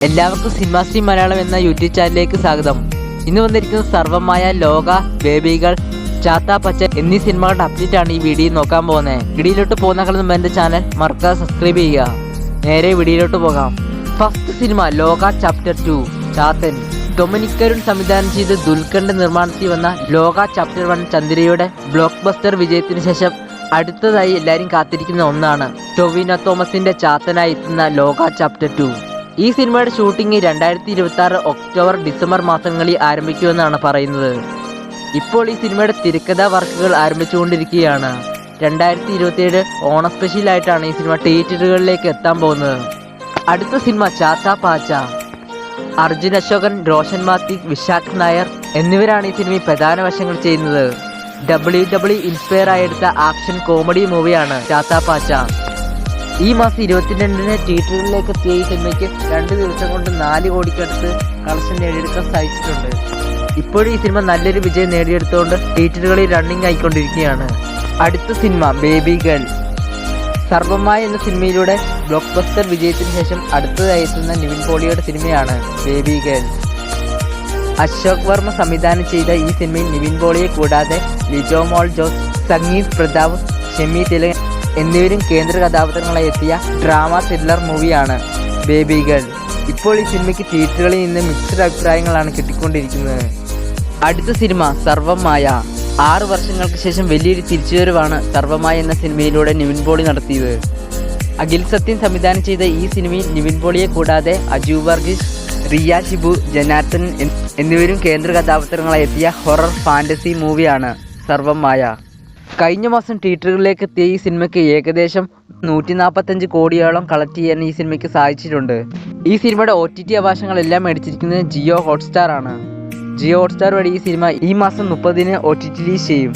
എല്ലാവർക്കും cinema stream Malayalam എന്ന YouTube ചാനലിലേക്ക് സ്വാഗതം. ഇന്ന് വന്നിരിക്കുന്നത് സർവമായ, ലോക, ബേബികൾ, ചാത്ത പച്ച എന്നീ സിനിമകളുടെ അപ്ഡേറ്റ് ആണ് ഈ വീഡിയോയിൽ നോക്കാൻ പോകുന്നത്. വീഡിയോയിലോട്ട് പോകുന്നതിന് മുമ്പ് എൻ്റെ ചാനൽ മറക്കാതെ സബ്സ്ക്രൈബ് ചെയ്യുക. നേരെ വീഡിയോയിലോട്ട് പോകാം. ഫസ്റ്റ് സിനിമ ലോക ചാപ്റ്റർ 2 ചാത്തൻ. ഡൊമിനിക് അരുൺ സംവിധാനം ചെയ്ത് ദുൽഖറിന്റെ നിർമ്മാണത്തിൽ വന്ന ലോക ചാപ്റ്റർ 1 ചന്ദ്രയുടെ ബ്ലോക്ക് ബസ്റ്റർ വിജയത്തിന് ശേഷം അടുത്തതായി എല്ലാവരും കാത്തിരിക്കുന്ന ഒന്നാണ് ടൊവിനോ തോമസിന്റെ ചാത്തനായി എത്തുന്ന ലോക ചാപ്റ്റർ 2. ഈ സിനിമയുടെ ഷൂട്ടിംഗ് 2026 ഒക്ടോബർ ഡിസംബർ മാസങ്ങളിൽ ആരംഭിക്കുമെന്നാണ് പറയുന്നത്. ഇപ്പോൾ ഈ സിനിമയുടെ തിരക്കഥാ വർക്കുകൾ ആരംഭിച്ചുകൊണ്ടിരിക്കുകയാണ്. 2027 ഓണ സ്പെഷ്യലായിട്ടാണ് ഈ സിനിമ തിയേറ്ററുകളിലേക്ക് എത്താൻ പോകുന്നത്. അടുത്ത സിനിമ ചാത്ത പാച്ച. അർജുൻ അശോകൻ, റോഷൻ മാത്തിക്, വിശാഖ് നായർ എന്നിവരാണ് ഈ സിനിമയിൽ പ്രധാന വേഷങ്ങൾ ചെയ്യുന്നത്. WWE ഇൻസ്പയർ ആയെടുത്ത ആക്ഷൻ കോമഡി മൂവിയാണ് ചാത്ത പാച്ച. ഈ മാസം 22-ന് തിയേറ്ററുകളിലേക്ക് എത്തിയ ഈ സിനിമയ്ക്ക് 2 ദിവസം കൊണ്ട് 4 കോടിക്കടുത്ത് കളക്ഷൻ നേടിയെടുക്കാൻ സാധിച്ചിട്ടുണ്ട്. ഇപ്പോഴും ഈ സിനിമ നല്ലൊരു വിജയം നേടിയെടുത്തുകൊണ്ട് തിയേറ്ററുകളിൽ റണ്ണിങ് ആയിക്കൊണ്ടിരിക്കുകയാണ്. അടുത്ത സിനിമ ബേബി ഗേൾ. സർവമായ എന്ന സിനിമയിലൂടെ ബ്ലോക്ക് ബസ്റ്റർ വിജയത്തിന് ശേഷം അടുത്തതായി എത്തുന്ന നിവിൻ പോളിയുടെ സിനിമയാണ് ബേബി ഗേൾ. അശോക് വർമ്മ സംവിധാനം ചെയ്ത ഈ സിനിമയിൽ നിവിൻ പോളിയെ കൂടാതെ ലിജോ മോൾ ജോസ്, സംഗീത് പ്രതാപ്, ഷെമി തിലകൻ എന്നിവരും കേന്ദ്ര കഥാപാത്രങ്ങളായി എത്തിയ ഡ്രാമ ത്രില്ലർ മൂവിയാണ് ബേബി ഗേൾ. ഇപ്പോൾ ഈ സിനിമയ്ക്ക് തിയേറ്ററുകളിൽ നിന്ന് മിക്സഡ് അഭിപ്രായങ്ങളാണ് കിട്ടിക്കൊണ്ടിരിക്കുന്നത്. അടുത്ത സിനിമ സർവമായ. 6 വർഷങ്ങൾക്ക് ശേഷം വലിയൊരു തിരിച്ചുവരവാണ് സർവമായ എന്ന സിനിമയിലൂടെ നിവിൻ പോളി നടത്തിയത്. അഖിൽ സത്യൻ സംവിധാനം ചെയ്ത ഈ സിനിമയിൽ നിവിൻ പോളിയെ കൂടാതെ അജു വർഗീസ്, റിയ ഷിബു, ജനാർദ്ദൻ എന്നിവരും കേന്ദ്ര കഥാപാത്രങ്ങളായി എത്തിയ ഹൊറർ ഫാന്റസി മൂവിയാണ് സർവമായ. കഴിഞ്ഞ മാസം തിയേറ്ററുകളിലേക്ക് എത്തിയ ഈ സിനിമയ്ക്ക് ഏകദേശം 145 കോടിയോളം കളക്ട് ചെയ്യാൻ ഈ സിനിമയ്ക്ക് സാധിച്ചിട്ടുണ്ട്. ഈ സിനിമയുടെ OTT അവകാശങ്ങളെല്ലാം മേടിച്ചിരിക്കുന്നത് ജിയോ ഹോട്ട്സ്റ്റാർ ആണ്. ജിയോ ഹോട്ട്സ്റ്റാർ വഴി ഈ സിനിമ ഈ മാസം 30-ന് OTT റിലീസ് ചെയ്യും.